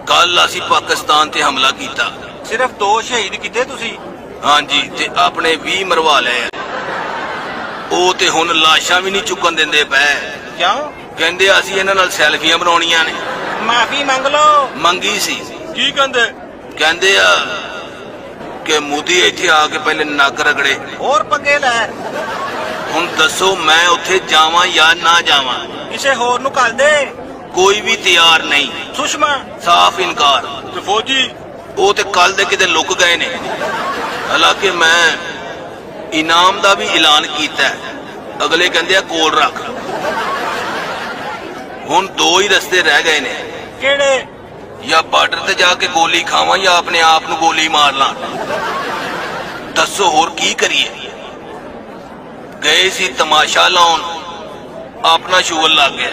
ਕੱਲ ਅਸੀਂ ਪਾਕਿਸਤਾਨ ਤੇ ਹਮਲਾ ਕੀਤਾ। ਸਿਰਫ 2 ਸ਼ਹੀਦ ਕੀਤੇ ਤੁਸੀਂ? ਹਾਂਜੀ, ਤੇ ਆਪਣੇ 20 ਮਰਵਾ ਲਏ। ਉਹ ਤੇ ਹੁਣ ਲਾਸ਼ਾਂ ਵੀ ਨਹੀਂ ਚੁੱਕਣ ਦਿੰਦੇ ਪਏ। ਕਿਉਂ? ਕਹਿੰਦੇ ਅਸੀਂ ਇਹਨਾਂ ਨਾਲ ਸੈਲਫੀਆਂ ਬਣਾਉਣੀਆਂ ਨੇ। ਮਾਫੀ ਮੰਗ ਲਓ। ਮੰਗੀ ਸੀ। ਕੀ ਕਹਿੰਦੇ? ਕਹਿੰਦੇ ਆ ਕਿ ਮੋਦੀ ਇੱਥੇ ਆ ਕੇ ਪਹਿਲੇ ਨੱਕ ਰਗੜੇ। ਹੋਰ ਪੰਗੇ ਲੈ। ਹੁਣ ਦੱਸੋ ਮੈਂ ਉੱਥੇ ਜਾਵਾਂ ਜਾਂ ਨਾ ਜਾਵਾਂ? ਕਿਸੇ ਹੋਰ ਨੂੰ ਘੱਲ ਦੇ। ਕੋਈ ਵੀ ਤਿਆਰ ਨਹੀਂ। ਸੁਸ਼ਮਾ? ਸਾਫ਼ ਇਨਕਾਰ। ਤੇ ਫੌਜੀ? ਉਹ ਤੇ ਕੱਲ ਦੇ ਕਿਤੇ ਲੁਕ ਗਏ ਨੇ। ਹਾਲਾਂਕਿ ਮੈਂ ਇਨਾਮ ਦਾ ਵੀ ਐਲਾਨ ਕੀਤਾ। ਅਗਲੇ ਕਹਿੰਦੇ ਆ ਕੋਲ ਰੱਖ। ਹੁਣ 2 ਹੀ ਰਸਤੇ ਰਹਿ ਗਏ ਨੇ। ਕਿਹੜੇ? ਜਾਂ ਬਾਰਡਰ ਤੇ ਜਾ ਕੇ ਗੋਲੀ ਖਾਵਾਂ ਜਾਂ ਆਪਣੇ ਆਪ ਨੂੰ ਗੋਲੀ ਮਾਰ ਲਾਂ। ਦੱਸੋ ਹੋਰ ਕੀ ਕਰੀਏ? ਗਏ ਸੀ ਤਮਾਸ਼ਾ ਲਾਉਣ, ਆਪਣਾ ਸ਼ੁਗਲ ਲੱਗ ਗਿਆ।